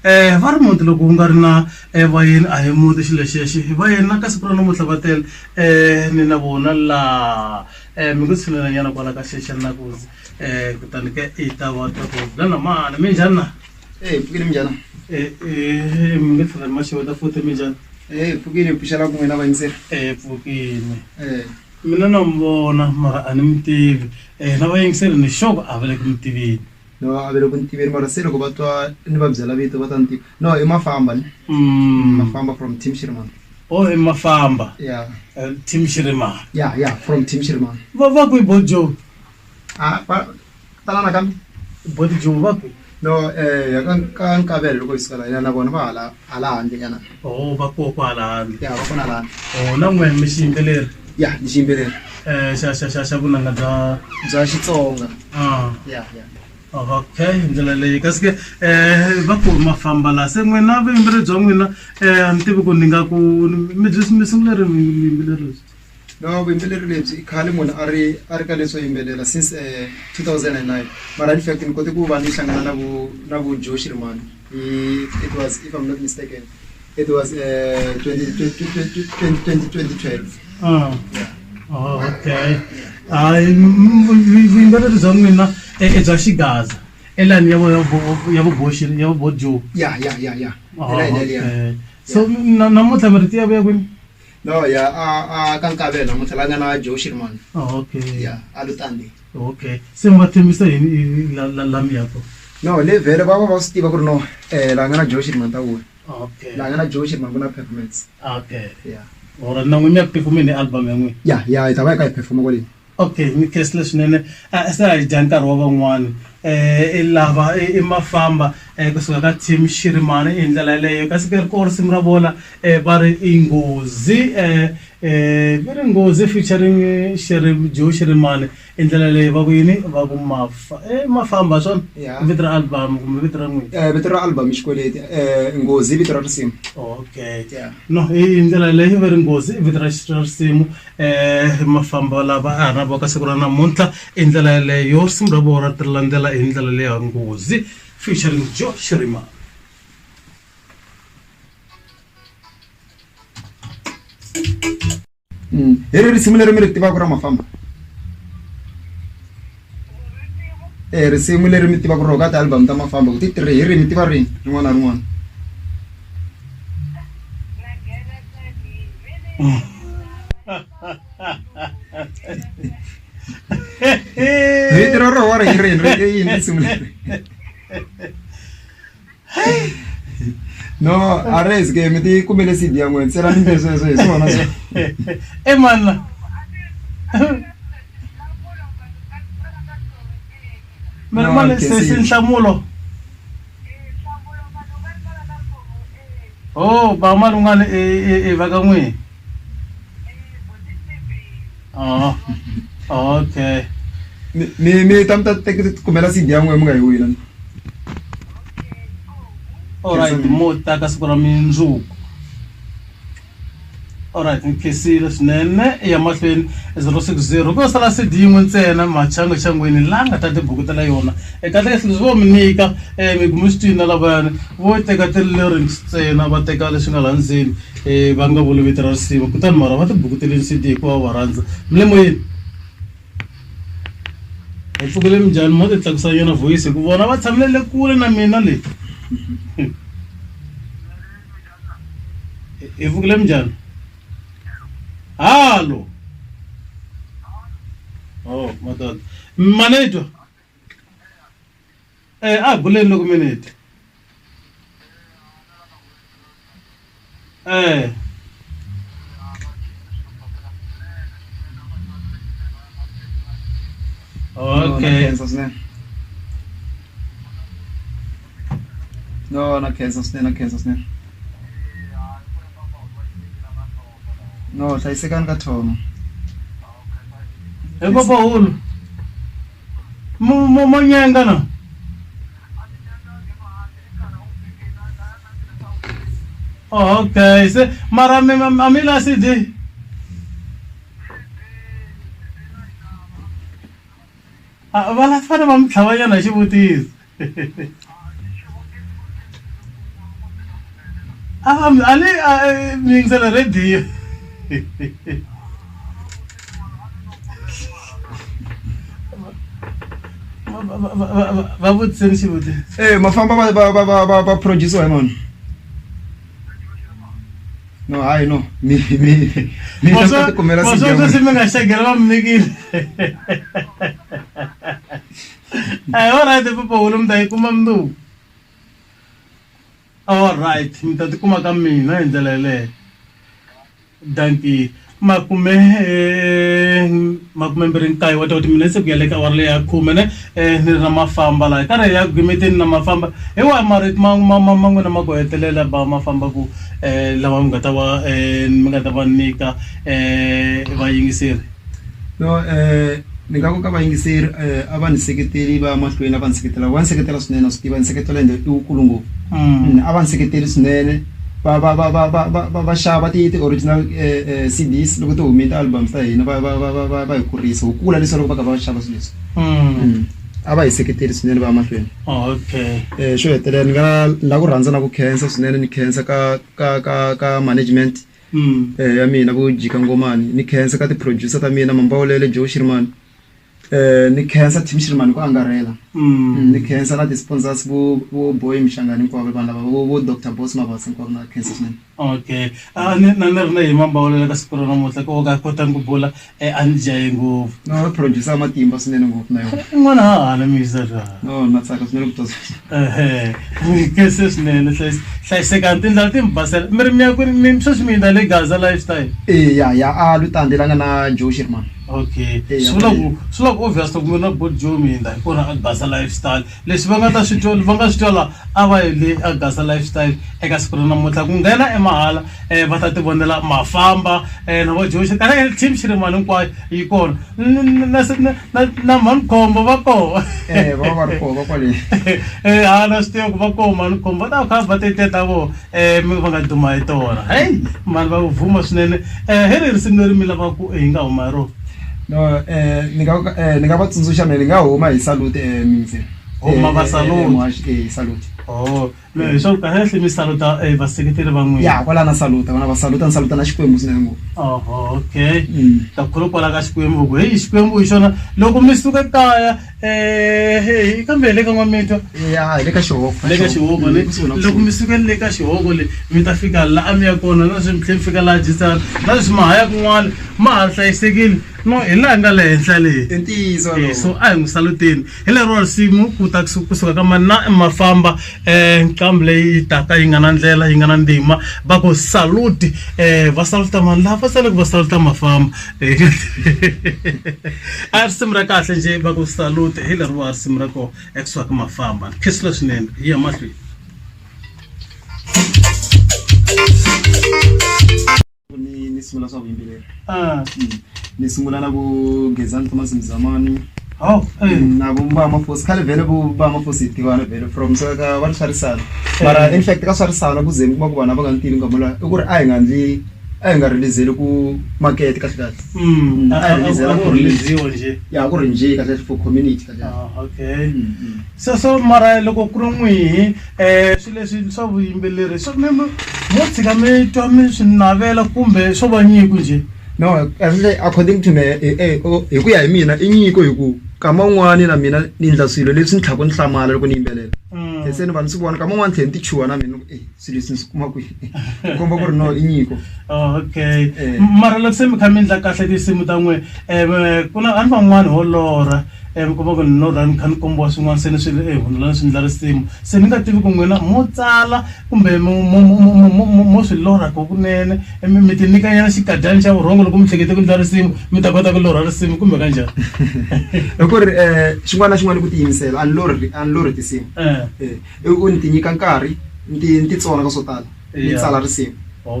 va ri muti loko ku nga ri na vayeni a hi muti xilo xexi vayeni na ka siku ra namuntlha va tele ni na vona laha mi ngo tshilelanyana kwala ka xexani na kuzi kutani ke i ta va ta ku lana mani mi njhani na pfukile minjhani mi nge tlhela ma xeweta futhi mi njhani pfukile pfuxela ku n'wina vayingiseri pfukile mina na mi vona mara a ni mi tivi na vayingiseri ni xoko a va le ku mi tiveni no a vele ku ni tiveni mara se loko va twa ni va byela vito va ta ni tiva no i mafamba ni mafamba from team Shirimani i mafamba yeah team Shirimani yeah from team Shirimani va ku i bojo talana kambe bojo va ku no ya ka nkavele loko isikala ina na vona va hala handle yana va ko kwala handle ya va kona lana na n'we mi xiyimbeleri ya ni xiyimbeleri xa vunanga bya Xitsonga ya okay ndlela leyi kasi ke va ku mafamba la se n'wina vuyimbeleri bya n'wina a ni tivi ku ni nga ku mi sungule vuyimbeleri no vuyimbeleri lebyi khale munhu a ri ka leswo yimbelela since 2009 mara in fact ni kote ku va ni hlangana na vu Joe Shirimani it was if I'm not mistaken it was 2012 okay vuyimbeleri bya n'wina bya xigaza elani ya vo Joe ya so namuntlha mi ri tiya vuya kwini no ya a ka nkavela namuntlha la nga na Joe Shirimani okay ya a lutandi okay se mi va tshembisa yini la mi yako no le vhele va va swi tiva ku ri no la nga na Joe Shirimani ta vuya okay la nga na Joe Shirimani ku na performance okay ya ora na n'wina mi ya performeni album ya n'wina ya hi ta va hi ka hi performa kwaleni okay mi khesile swinene se a hi dya nkarhi wa van'wani i lava i mafamba kusuka ka team Shirimani hi ndlela yaleyo kasi ke ri ko risimu ra vona va ri i nghozi va ri nghozi featuring Joe Shirimani hi ndlela leyi va ku yini va ku mafamba swona vito ra album kumbe vito ra n'wina vito ra album hi xikweleti nghozi vito ra risimu okay no hi ndlela leyi va ri nghozi vito ra risimu mafamba lava a ha na va ka siku ra namuntlha hi ndlela yaleyo risimu ra vona ri landzela hi ndlela leyi ya nghozi featuring Joe Shirimani hi ri risimu leri mi ri tivaka ra mafamba risimu leri mi tivaka ro ka ti-album ta mafamba ku ti tirhe hi ri mi tiva rini rin'wana na rin'wana vito ra roho ri hi rini yini risimu leri no a res ke mi ti kumele CD ya n'wina se ra ni sweswo hi swona swo manna mali se nhlamulo ba mali un'wana va ka n'wina okay mi ta mi ta kumela CD ya n'wina mi nga yi wina alright mo ta ka siku ra mindzuku alright ni khesile swinene ya mahlweni 060 ko sala CD yin'we ntsena machangachangweni la nga ta tibukutela yona eka leswi vo mi nyika mi kume switwini lavayani vo teka ti-lyrics ntsena va teka leswi nga laha ndzeni va nga vuli vito ra risimu kutani mara va tibukuteleni CD hikuva va rhandza mi le moyeni hi pfukile minjhani mo ti tlakusa yona voice hi ku vona va tshamelele kule na mina leyi hi pfukile minjhani halo madod manetwa a buleni loko minute okay no na khensa swinene no hlayisekani ka thona papa hulu mo nyenga na okay se mara amila CD va la fane va mi tlhavanyana hi xivutiso Ali mi ngisela radio. Va vutiseni xivutiso. Mafamba ba produce wa man. No, hayi no. Mi ta kumela Maswo se mi nga xegela va mi nyikile. Alright papa wolo mi ta yi kuma mndu. Alright mi ta ti kuma ka mina hi ndlela yaleyo. Danki makume mbirhi nkaye wa toti mina se ku ya le ka awara leyi ya khume ni ri na mafamba laha karhi ya gimeteni na mafamba hi wahi marito man'wina ma ku hetelela ba mafamba ku lava mi nga ta va nyika vayingiseri. No, ni nga ku ka vayingiseri a va ni seketeli va mahlweni a va ni seketela swinene swi tiva ni seketela ende i wukulu ngopfu. A va ni seketeli swinene va xava ti-original CDs loko ti humile ti-albums ta hina va hi kurisa wu kula leswi loko va kha va xava swilo leswi. A va hi seketeli swinene va mahlweni. Okay. Xo hetelela ni nga la ku rhandza na ku khensa swinene ni khensa ka management ya mina vo Jika Ngomani ni khensa ka ti-producer ta mina Mambawulele Joe Shirimani ni khensa Team Shirimani ku angarhela ni khensa na ti-sponsors vo Boy Mshangani hinkwavo vanhu lava vo Dr. Boss Mabasa hinkwavo na khensa swinene. Okay. Ni ri na hi Mambawulele ka siku ra namuntlha ku ka kotanga ku bula a ni jahe ngopfu. No, producer matimba swinene ngopfu na yona. N'wana hahana misa no na tsaka swinene ku twa kese swinene hlayisekani tindlela ti mi basela mi ri mi ya ku mi sweswi mi yinda le Gaza lifestyle. Ya a lutande langa na Joe Shirimani. Okay. Swi ku obvious ku mi na bot Joe mi yinda hi kona a Gaza lifestyle leswi va nga ta swi twa la a va le a Gaza lifestyle eka siku ra namuntlha ku nghena emahala va ta ti vonela mafamba na vo Joe kana Team Shirimani hinkwayo yi kona na Manikhombo va kona. Va ri kona va kwale. Na swi tiva ku va kona Manikhombo va ta kha va teteta vo mi va nga duma hi tona. Hayi mani va vuma swinene hi ri risimu leri mi lava ku hi nga huma hi rona. No, ni nga va tsundzuxa mina ni nga huma hi salute Mimsela. Huma va salute. Salute. Hi swa kahle mi saluta vaseketeri va n'wina. Ya kwala na saluta vana va saluta ni saluta na Xikwembu swinene ngopfu. Okay. Ta khulu kwala ka Xikwembu ku hi Xikwembu hi xona loko mi suka kaya hi kambe le ka N'wamitwa. Ya le ka Xihoko. Le ka Xihoko loko mi suka le ka Xihoko le mi ta fika laha mi ya kona na swi mi tlhela mi fika laha Jisana na swi ma haya kun'wana ma ha hlayisekile no hi laha nga le henhla leyi. I ntiyiso so a hi n'wi saluteni hi lero risimu ku ta kusuka ka mana mafamba nqambi leyi taka yi nga na ndlela yi nga na ndima va ku saluti va saluta mani laha va sale ku va saluta mafamba a risimu ra kahle nje va ku saluti hi leriwa risimu ra koho ekusuka ka mafamba khisile swinene hi ya mahlweni. Ni sungula swa vuyimbeleri. Ni sungula na vo Gezani Thomas Mzamani. Na vo Mba Mafosi khale vele vo Mba Mafosi tivana vele from so ka va Swarisana. Mara in fact ka Swarisana ku zeni kuma ku vana va nga ntivi ngamula i ku ri a hi nga release ku market kahle kahle. A ku release nje. Ya ku ri nje kahle for community kahle. Okay. So mara loko ku ri n'wihi swilo leswi swa vuyimbeleri swo mo tshika mi twa mi swi navela kumbe swo va nyiko nje. No, according to me hi ku ya hi mina i nyiko hi ku kama un'wani na mina ni ndla swilo leswi ni tlhaka ni hlamala loko ni yimbelela. Se ni vanhu swi vona kama un'wani tlhela ni ti chuha na mina swilo leswi ni swi kuma kwihi komba ku ri no i nyiko. Okay. Mara loko se mi kha mi endla kahle tinsimu ta n'wina ku na vanhu van'wani ho lorha mi kuma ku ni norha ni kha ni kombiwa swin'wana se ni swi hundzula ni swi endla risimu se ni nga tivi ku n'wina mo tsala kumbe mo swi lorha kunene mi ti nyika nyana xikadyana xa vurhongo loko mi hlekete ku endla risimu mi ta kota ku lorha risimu kumbe kanjhani. Loko ri xin'wana na xin'wana ku tiyimisela a ni lorhi tinsimu u ni ti nyika nkarhi ni ti tsona ka swo tala ni tsala risimu.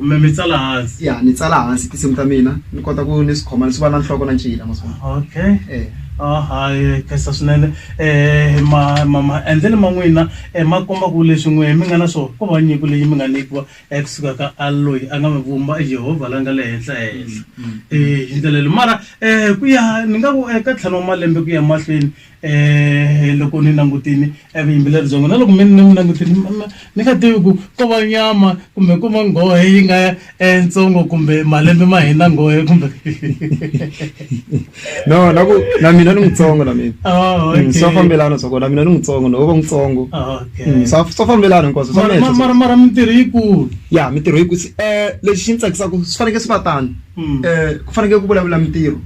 Mi tsala hansi. Ya ni tsala hansi tinsimu ta mina ni kota ku ni swi khoma ni swi va na nhloko na ncila maswona. Okay. hayi khensa swinene maendlelo ma n'wina ma komba ku leswi n'we mi nga na swona ko va nyiko leyi mi nga nyikiwa kusuka ka a loyi a nga mi vumba Jehovha la nga le henhla hi ndlela leyi mara ku ya ni nga ku eka ntlhanu wa malembe ku ya mahlweni loko ni langutini vuyimbeleri byongo na loko mi langutini ni nga tivi ku ko va nyama kumbe ko va nghohe yi nga ntsongo kumbe malembe ma hina nghohe kumbe no na mina ni ngitsongo na mina so fambelana swa kona mina ni ngitsongo no va ngitsongo so fambelana hinkwaswo swa mara mintirho yikulu ya mintirho yikulu lexi xi ni tsakisaka swi fanekele swi va tani ku fanekele ku vulavula mintirho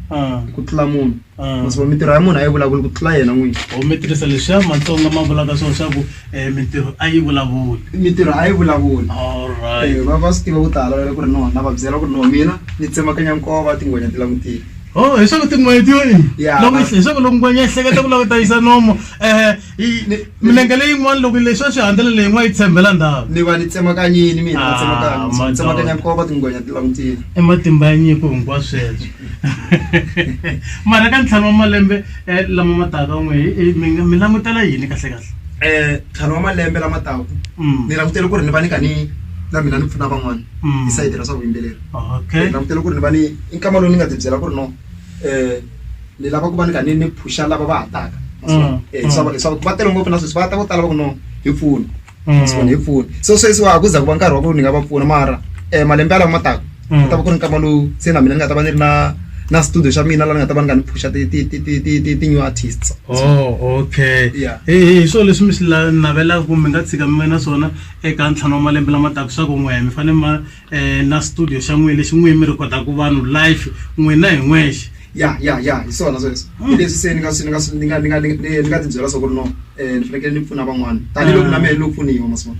ku tlula munhu maswo mintirho ya munhu a yi vulavuli ku tlula yena n'wini mi tirhisa leswiya matsonga ma vulaka swona swa ku mintirho a yi vulavuli mintirho a yi vulavuli alright va swi tiva ku tala ku ri no na va byela ku ri no mina ni tsemakanya nkova tingwenya ti langutile hi swa ku tin'hweti loko leswaku loko ngwenya ehleketa ku lava ta yisa nomo milenge leyin'wana loko leswiya swi handlela leyin'wana yi tshembela ndhawu ni va ni tsemakanyini mina tsemakanya nkova tingwenya ti langutile i matimba ya nyiko hinkwaswo sweswo mara ka ntlhanu wa malembe lama ma taka n'we mi langutela yini kahle ntlhanu wa malembe lama taka ni langutele ku ri ni va ni ka ni na mina ni pfuna van'wana hi sayiti ra swa vuyimbeleri ni langutele ku ri ni va ni i nkama lowu ni nga ti byela ku ri no ni lava ku va ni ka ni phusha lava va ha taka leswaku va tele ngopfu na sweswi va ta vo tala va ku no hi pfuna hi pfuna so sweswiwa a ku za ku va nkarhi wa ku ni nga va pfuna mara malembe ya lama ma taka ku ta va ku ri nkama lowu se na mina ni nga ta va ni ri na studio xa mina la ni nga ta va ni nga ni phusha ti-new artists okay hi swo leswi mi swi navelaka ku mi nga tshika mi na swona eka ntlhanu wa malembe lama taka swa ku n'we mi fanele ma na studio xa n'we lexi n'we mi rhekodaku vanhu live n'we na hi n'wexe ya hi swona sweswo leswi se ni nga ti byela swa ku ri no ni fanekele ni pfuna van'wana tanihiloko na mehe lo pfuniwa maswona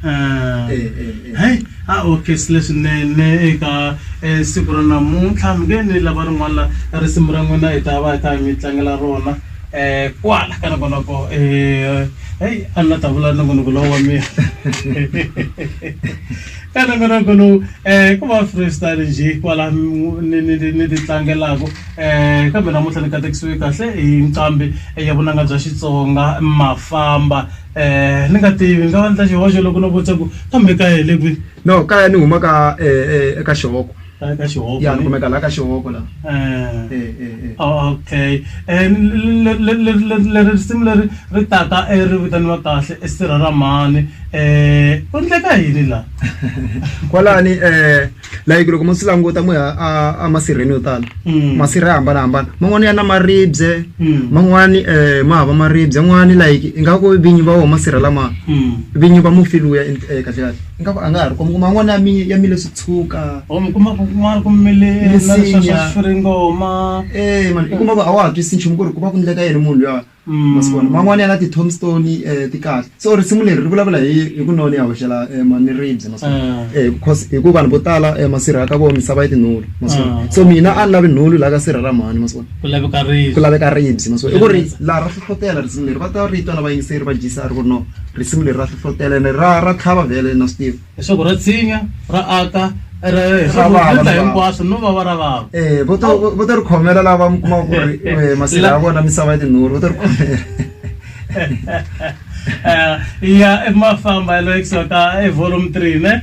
hayi okay swi leswinene eka siku ra namuntlha mi nge ni lava rin'wana la risimu ra n'wina hi ta va hi kha mi tlangela rona kwala ka nongonoko heyi a ni la ta vula nongonoko lowu wa mina ka nongonoko lowu ku va freestyle njhe kwala ni ti tlangelaku kambe namuntlha ni katekisiwe kahle hi nqambi ya vunanga bya Xitsonga Mafamba ni nga tivi ni nga va ndla xihoxo loko no vutisa ku kambe ka hele kwini no kaya ni huma ka eka Xihoko ka Xihoko ya ni kumeka la ka Xihoko la okay leri risimu leri ri taka ri vitaniwa kahle Siraramani ku endleka yini la kwalani like loko mo swi languta mo ya a masirheni yo tala masirha ya hambanahambana man'wani ya na maribye man'wani ma hava maribye n'wani like i nga ku vinyi va wo masirha lama vinyi va mufiluya kahle kahle i nga a nga ha ri kuma man'wani ya mile switshuka mi kuma kun'wana ku mile na swa swiringoma man i kuma a wa ha twisisi nchumu ku ri ku va ku endleka yini munhu luya masivona man'wani ya na ti-tombstone ti kahle so risimu leri ri vulavula hi ku noni ya hoxela mani ribye masivona because hi ku vanhu vo tala masirha ka vo misava yi tinhulu masivona so mina a ni lavi nhulu laha ka sirha ra mhani masivona ku laveka ribye masivona i ku ri laha ra hlohlotela risimu leri va ta ri twa na vayingiseri va jisa ri ku ri no risimu leri ra hlohlotela ene ra tlhava vhele na swi tiva leswaku ra tshinya ra aka hinkwaswo no va va ra vava vo to ri khomela lava mi kumaka ku ri masirha ya vona misava yi tinhulu vo to ri khomela ya Mafamba ya loyi kusuka ka volume 3 ne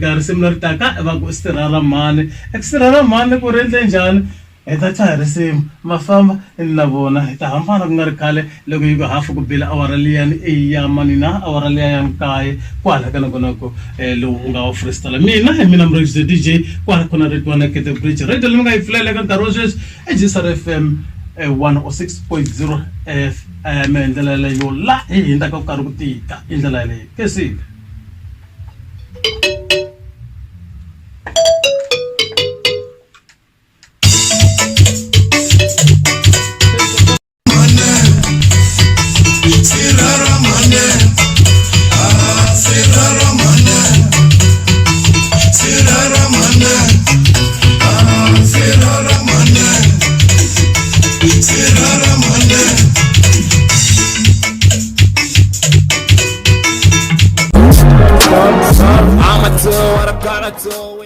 ka risimu leri taka va ku Siraramani Siraramani ku ri endle njhani hi ta tshaya risimu Mafamba na vona hi ta hambana ku nga ri khale loko yi ku hafu ku bila awara liyani ya mani na awara liya ya nkaye kwala ka nongonoko lowu nga wa freestyle mina murhangisi DJ kwala khona retiwana Kete Bridge radio leyi mi nga yi pfulela eka nkarhi wa sweswi Ejisara FM 106.0 FM ndlela leyo la hi hindaka ku karhi ku tika hi ndlela leyi kesika I'm a tool, what I gotta do.